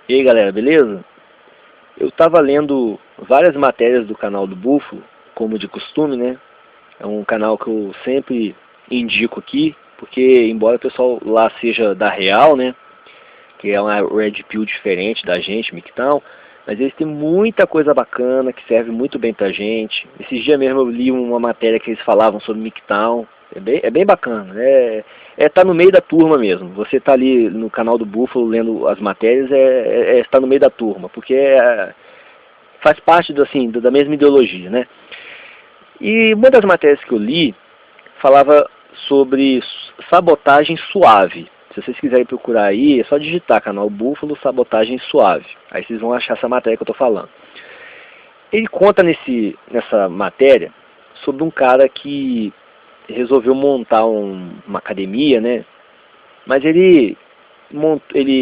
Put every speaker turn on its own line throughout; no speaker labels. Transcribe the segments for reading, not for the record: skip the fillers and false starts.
E aí galera, beleza? Eu tava lendo várias matérias do canal do Búfalo, como de costume, né? É um canal que eu sempre indico aqui, porque embora o pessoal lá seja da Real, né? Que é uma Red Pill diferente da gente, MGTOW, mas eles têm muita coisa bacana que serve muito bem pra gente. Esses dias mesmo eu li uma matéria que eles falavam sobre MGTOW. É bem bacana, tá no meio da turma mesmo. Você tá ali no canal do Búfalo lendo as matérias, está no meio da turma, porque faz parte assim, da mesma ideologia, né? E uma das matérias que eu li falava sobre sabotagem suave. Se vocês quiserem procurar aí, é só digitar canal Búfalo Sabotagem Suave. Aí vocês vão achar essa matéria que eu estou falando. Ele conta nessa matéria sobre um cara que resolveu montar uma academia, né? Mas ele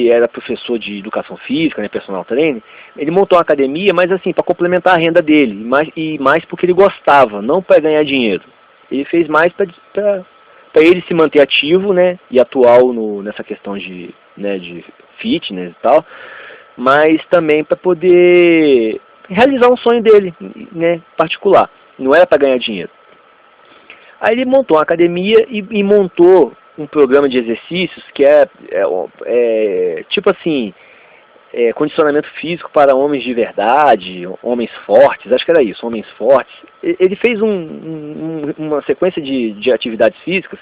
era professor de educação física, né, personal trainer. Ele montou uma academia, mas assim, para complementar a renda dele, e mais porque ele gostava, não para ganhar dinheiro. Ele fez mais para ele se manter ativo, né, e atual nessa questão de fitness e tal, mas também para poder realizar um sonho dele, né, particular. Não era para ganhar dinheiro. Aí ele montou uma academia e montou um programa de exercícios que tipo assim, condicionamento físico para homens de verdade, homens fortes, acho que era isso, homens fortes. Ele fez uma sequência de atividades físicas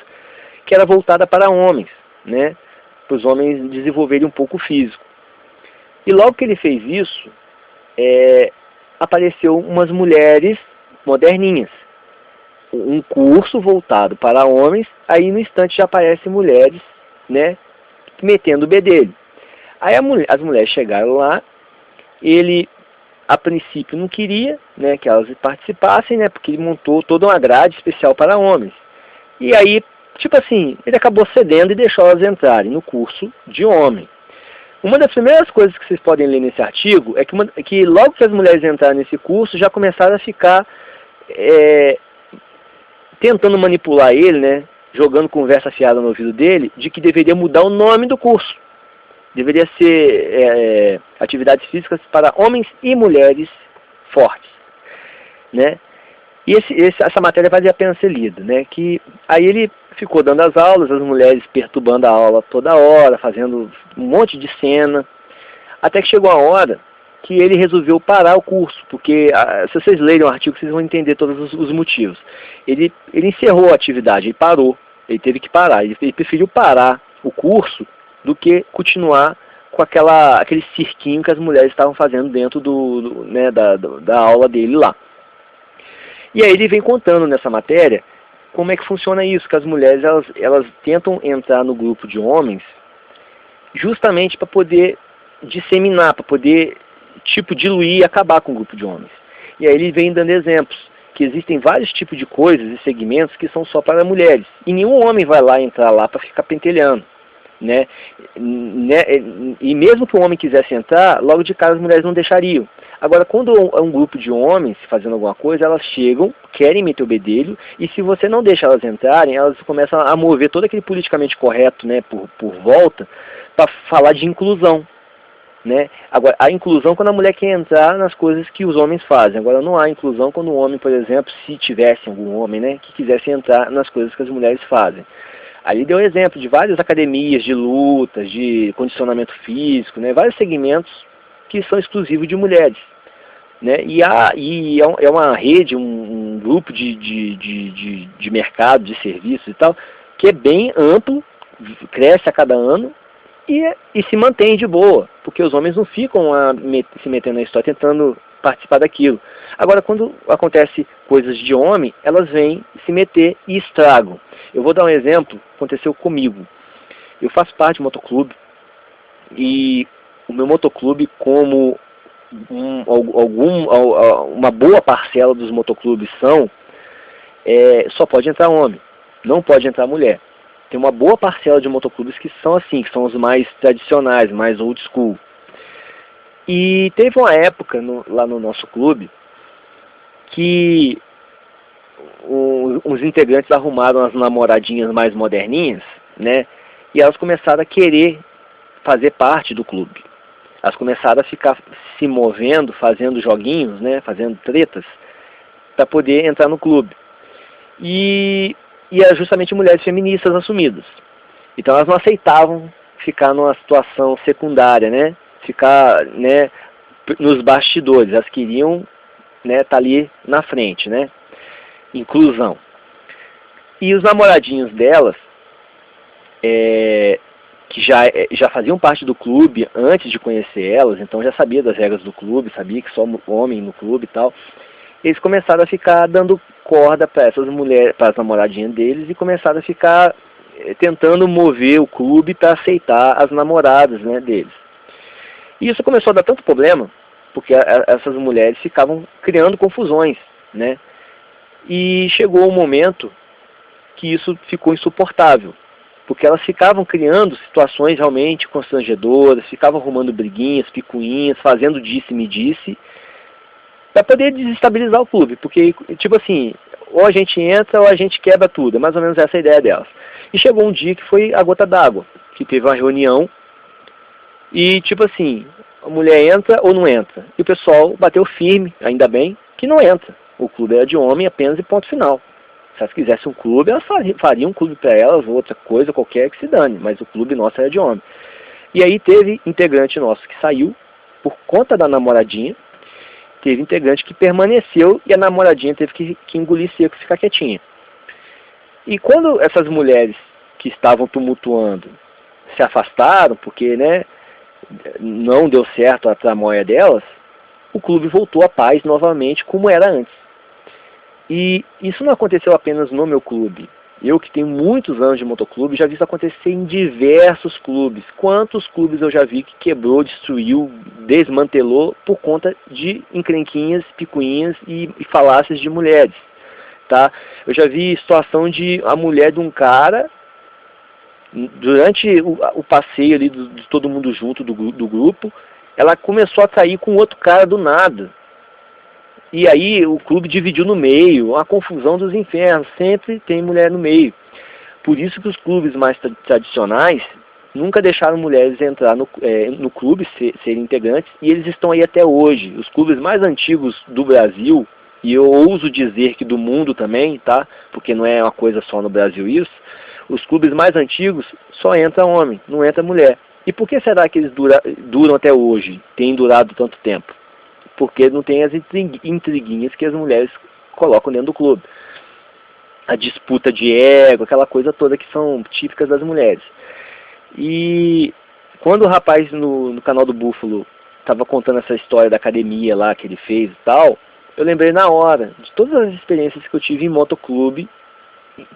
que era voltada para homens, né, para os homens desenvolverem um pouco o físico. E logo que ele fez isso, apareceu umas mulheres moderninhas, um curso voltado para homens, aí no instante já aparecem mulheres, né, metendo o bedelho. Aí as mulheres chegaram lá, ele a princípio não queria, né, que elas participassem, né, porque ele montou toda uma grade especial para homens. E aí, tipo assim, ele acabou cedendo e deixou elas entrarem no curso de homem. Uma das primeiras coisas que vocês podem ler nesse artigo é que logo que as mulheres entraram nesse curso, já começaram a ficar tentando manipular ele, né, jogando conversa fiada no ouvido dele, de que deveria mudar o nome do curso. Deveria ser atividades físicas para homens e mulheres fortes, né? E essa matéria vale a pena ser lida, né? Que aí ele ficou dando as aulas, as mulheres perturbando a aula toda hora, fazendo um monte de cena, até que chegou a hora que ele resolveu parar o curso, porque se vocês lerem o artigo, vocês vão entender todos os motivos. Ele encerrou a atividade, ele parou, ele teve que parar, ele preferiu parar o curso do que continuar com aquele cirquinho que as mulheres estavam fazendo dentro da aula dele lá. E aí ele vem contando nessa matéria como é que funciona isso, que as mulheres elas tentam entrar no grupo de homens justamente para poder disseminar, para poder diluir e acabar com o grupo de homens. E aí ele vem dando exemplos, que existem vários tipos de coisas e segmentos que são só para mulheres. E nenhum homem vai lá entrar lá para ficar pentelhando. Né? E mesmo que o homem quisesse entrar, logo de cara as mulheres não deixariam. Agora, quando é um grupo de homens fazendo alguma coisa, elas chegam, querem meter o bedelho, e se você não deixa elas entrarem, elas começam a mover todo aquele politicamente correto, né, por volta, para falar de inclusão. Né? Agora, a inclusão quando a mulher quer entrar nas coisas que os homens fazem. Agora, não há inclusão quando o homem, por exemplo, se tivesse algum homem, né, que quisesse entrar nas coisas que as mulheres fazem. Ali deu exemplo de várias academias de lutas, de condicionamento físico, né, vários segmentos que são exclusivos de mulheres. Né, é uma rede, um grupo de mercado, de serviços e tal, que é bem amplo, cresce a cada ano e se mantém de boa, porque os homens não ficam se metendo na história, tentando participar daquilo. Agora, quando acontece coisas de homem, elas vêm se meter e estragam. Eu vou dar um exemplo, aconteceu comigo. Eu faço parte de um motoclube, e o meu motoclube, como uma boa parcela dos motoclubes só pode entrar homem, não pode entrar mulher. Tem uma boa parcela de motoclubes que são assim, que são os mais tradicionais, mais old school. E teve uma época lá no nosso clube que os integrantes arrumaram as namoradinhas mais moderninhas, né? E elas começaram a querer fazer parte do clube. Elas começaram a ficar se movendo, fazendo joguinhos, né, fazendo tretas, para poder entrar no clube. E eram justamente mulheres feministas assumidas. Então elas não aceitavam ficar numa situação secundária, né, ficar, né, nos bastidores. Elas queriam, né, tá ali na frente, né, inclusão. E os namoradinhos delas, que já faziam parte do clube antes de conhecer elas, então já sabia das regras do clube, sabia que só homem no clube e tal, eles começaram a ficar dando corda para essas mulheres, para as namoradinhas deles, e começaram a ficar tentando mover o clube para aceitar as namoradas, né, deles. E isso começou a dar tanto problema, porque essas mulheres ficavam criando confusões, né, e chegou um momento que isso ficou insuportável, porque elas ficavam criando situações realmente constrangedoras, ficavam arrumando briguinhas, picuinhas, fazendo disse-me-disse, para poder desestabilizar o clube, porque, tipo assim, ou a gente entra ou a gente quebra tudo, é mais ou menos essa a ideia delas. E chegou um dia que foi a gota d'água, que teve uma reunião, e tipo assim, a mulher entra ou não entra, e o pessoal bateu firme, ainda bem, que não entra. O clube era de homem apenas e ponto final. Se elas quisessem um clube, elas fariam um clube para elas, outra coisa qualquer que se dane, mas o clube nosso era de homem. E aí teve integrante nosso que saiu por conta da namoradinha, teve integrante que permaneceu e a namoradinha teve que engolir seco e ficar quietinha. E quando essas mulheres que estavam tumultuando se afastaram, porque, né, não deu certo a tramóia delas, o clube voltou à paz novamente como era antes. E isso não aconteceu apenas no meu clube. Eu, que tenho muitos anos de motoclube, já vi isso acontecer em diversos clubes. Quantos clubes eu já vi que quebrou, destruiu, desmantelou por conta de encrenquinhas, picuinhas e falácias de mulheres, tá? Eu já vi situação de a mulher de um cara, durante o passeio ali de todo mundo junto do grupo, ela começou a sair com outro cara do nada. E aí o clube dividiu no meio, uma confusão dos infernos, sempre tem mulher no meio. Por isso que os clubes mais tradicionais nunca deixaram mulheres entrar no clube, serem integrantes, e eles estão aí até hoje. Os clubes mais antigos do Brasil, e eu ouso dizer que do mundo também, tá? Porque não é uma coisa só no Brasil isso, os clubes mais antigos só entra homem, não entra mulher. E por que será que eles duram até hoje, têm durado tanto tempo? Porque não tem as intriguinhas que as mulheres colocam dentro do clube. A disputa de ego, aquela coisa toda que são típicas das mulheres. E quando o rapaz no canal do Búfalo estava contando essa história da academia lá que ele fez e tal, eu lembrei na hora de todas as experiências que eu tive em motoclube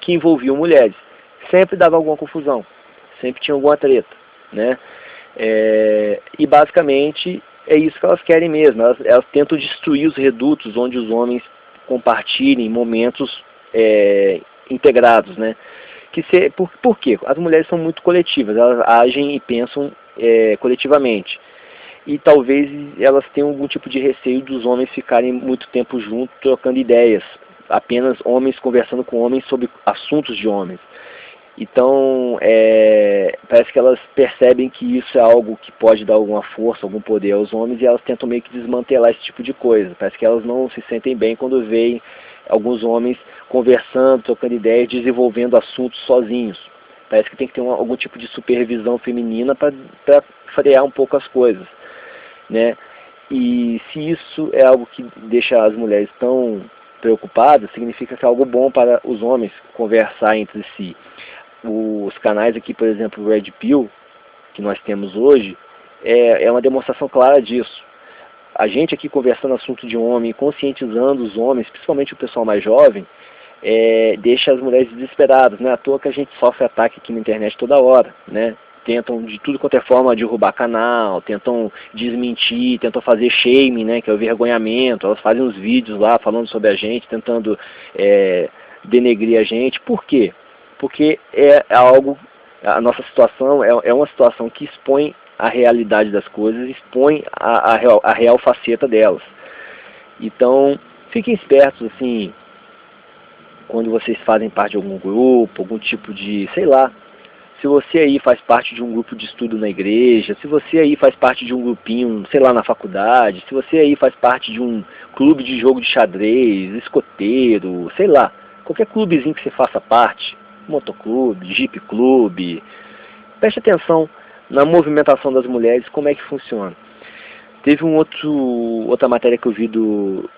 que envolviam mulheres. Sempre dava alguma confusão, sempre tinha alguma treta, né? E basicamente é isso que elas querem mesmo. Elas tentam destruir os redutos onde os homens compartilhem momentos integrados, né? Por quê? As mulheres são muito coletivas, elas agem e pensam coletivamente. E talvez elas tenham algum tipo de receio dos homens ficarem muito tempo juntos, trocando ideias. Apenas homens conversando com homens sobre assuntos de homens. Então, parece que elas percebem que isso é algo que pode dar alguma força, algum poder aos homens, e elas tentam meio que desmantelar esse tipo de coisa. Parece que elas não se sentem bem quando veem alguns homens conversando, trocando ideias, desenvolvendo assuntos sozinhos. Parece que tem que ter algum tipo de supervisão feminina para frear um pouco as coisas, né? E se isso é algo que deixa as mulheres tão preocupadas, significa que é algo bom para os homens conversar entre si. Os canais aqui, por exemplo, o Red Pill, que nós temos hoje, é uma demonstração clara disso. A gente aqui conversando assunto de homem, conscientizando os homens, principalmente o pessoal mais jovem, deixa as mulheres desesperadas, né? À toa que a gente sofre ataque aqui na internet toda hora, né? Tentam de tudo quanto é forma derrubar canal, tentam desmentir, tentam fazer shaming, né? Que é o vergonhamento. Elas fazem uns vídeos lá falando sobre a gente, tentando denegrir a gente. Por quê? Porque a nossa situação é uma situação que expõe a realidade das coisas, expõe a real faceta delas. Então, fiquem espertos, assim, quando vocês fazem parte de algum grupo, algum tipo de, sei lá, se você aí faz parte de um grupo de estudo na igreja, se você aí faz parte de um grupinho, sei lá, na faculdade, se você aí faz parte de um clube de jogo de xadrez, escoteiro, sei lá, qualquer clubezinho que você faça parte, motoclube, jeep clube, preste atenção na movimentação das mulheres, como é que funciona. Teve outra matéria que eu vi do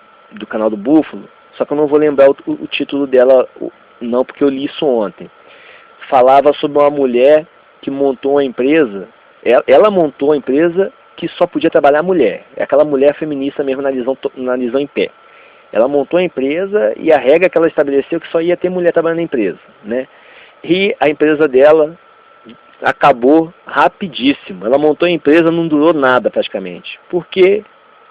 canal do Búfalo, só que eu não vou lembrar o título dela, não, porque eu li isso ontem. Falava sobre uma mulher que montou uma empresa, ela montou uma empresa que só podia trabalhar mulher. É aquela mulher feminista mesmo na lisão em pé. Ela montou a empresa e a regra que ela estabeleceu que só ia ter mulher trabalhando na empresa, né? E a empresa dela acabou rapidíssimo. Ela montou a empresa, não durou nada praticamente, porque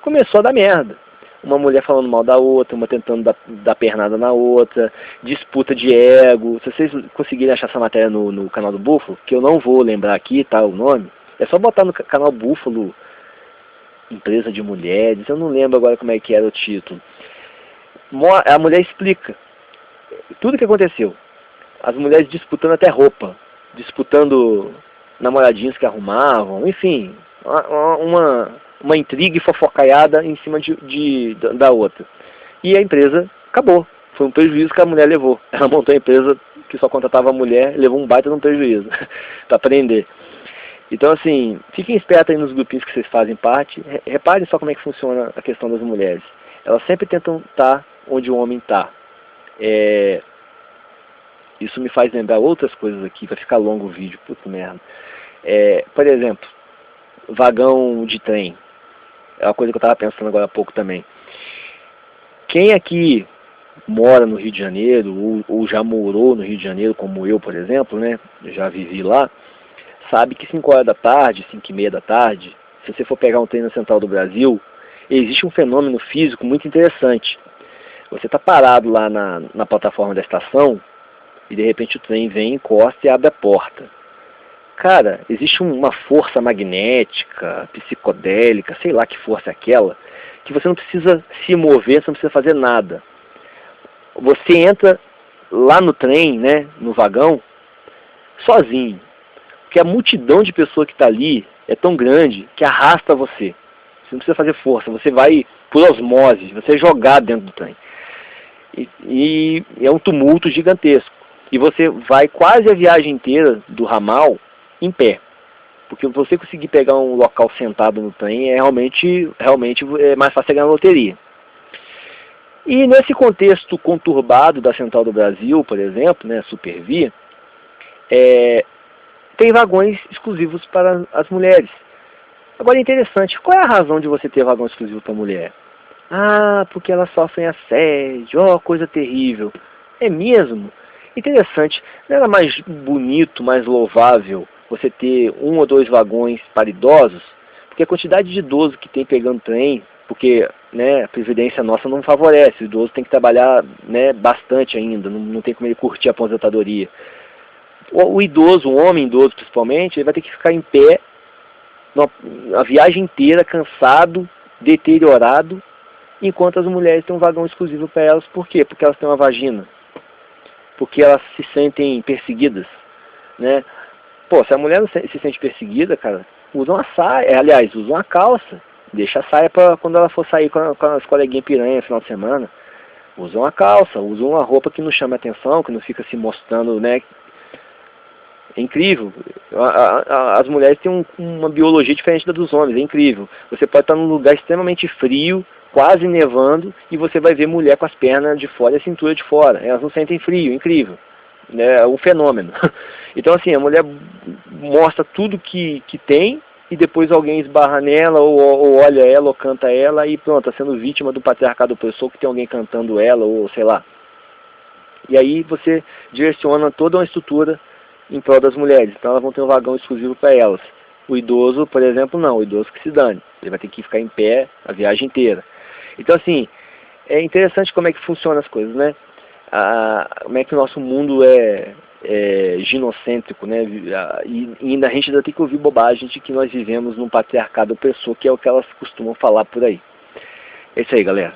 começou a dar merda. Uma mulher falando mal da outra, uma tentando dar pernada na outra, disputa de ego. Se vocês conseguirem achar essa matéria no canal do Búfalo, que eu não vou lembrar aqui, tá, o nome, é só botar no canal Búfalo, empresa de mulheres, eu não lembro agora como é que era o título. A mulher explica tudo o que aconteceu. As mulheres disputando até roupa, disputando namoradinhos que arrumavam, enfim, uma intriga e fofocaiada em cima da outra. E a empresa acabou. Foi um prejuízo que a mulher levou. Ela montou a empresa que só contratava a mulher, levou um baita de um prejuízo para aprender. Então, assim, fiquem espertos aí nos grupinhos que vocês fazem parte. Reparem só como é que funciona a questão das mulheres. Elas sempre tentam estar onde o homem está. Isso me faz lembrar outras coisas aqui, vai ficar longo o vídeo, puta merda. Por exemplo, vagão de trem. É uma coisa que eu estava pensando agora há pouco também. Quem aqui mora no Rio de Janeiro, ou já morou no Rio de Janeiro, como eu, por exemplo, né? Já vivi lá, sabe que 5 horas da tarde, 5 e meia da tarde, se você for pegar um trem na Central do Brasil, existe um fenômeno físico muito interessante. Você está parado lá na plataforma da estação, e de repente o trem vem, encosta e abre a porta. Cara, existe uma força magnética, psicodélica, sei lá que força é aquela, que você não precisa se mover, você não precisa fazer nada. Você entra lá no trem, né, no vagão, sozinho. Porque a multidão de pessoas que está ali é tão grande que arrasta você. Você não precisa fazer força, você vai por osmose, você é jogado dentro do trem. E é um tumulto gigantesco. E você vai quase a viagem inteira do ramal em pé. Porque você conseguir pegar um local sentado no trem realmente é mais fácil ganhar na loteria. E nesse contexto conturbado da Central do Brasil, por exemplo, né, Supervia, tem vagões exclusivos para as mulheres. Agora é interessante, qual é a razão de você ter vagão exclusivo para mulher? Ah, porque elas sofrem assédio, ó, coisa terrível. É mesmo? Interessante, não era mais bonito, mais louvável você ter 1 ou 2 vagões para idosos? Porque a quantidade de idosos que tem pegando trem, porque, né, a previdência nossa não favorece, o idoso tem que trabalhar, né, bastante ainda, não tem como ele curtir a aposentadoria. O idoso, o homem idoso principalmente, ele vai ter que ficar em pé a viagem inteira, cansado, deteriorado, enquanto as mulheres têm um vagão exclusivo para elas. Por quê? Porque elas têm uma vagina. Porque elas se sentem perseguidas, né? Pô, se a mulher não se sente perseguida, cara, usa uma saia, aliás, usa uma calça. Deixa a saia para quando ela for sair com as coleguinhas piranha no final de semana. Usa uma calça, usa uma roupa que não chama atenção, que não fica se mostrando, né? É incrível. As mulheres têm uma biologia diferente da dos homens, é incrível. Você pode estar num lugar extremamente frio, quase nevando, e você vai ver mulher com as pernas de fora e a cintura de fora. Elas não sentem frio, incrível. É um fenômeno. Então, assim, a mulher mostra tudo que tem, e depois alguém esbarra nela, ou olha ela, ou canta ela, e pronto, está sendo vítima do patriarcado opressor, que tem alguém cantando ela, ou sei lá. E aí você direciona toda uma estrutura em prol das mulheres. Então elas vão ter um vagão exclusivo para elas. O idoso, por exemplo, não. O idoso que se dane. Ele vai ter que ficar em pé a viagem inteira. Então, assim, é interessante como é que funcionam as coisas, né? Como é que o nosso mundo é ginocêntrico, né? E ainda a gente ainda tem que ouvir bobagem de que nós vivemos num patriarcado opressor, que é o que elas costumam falar por aí. É isso aí, galera.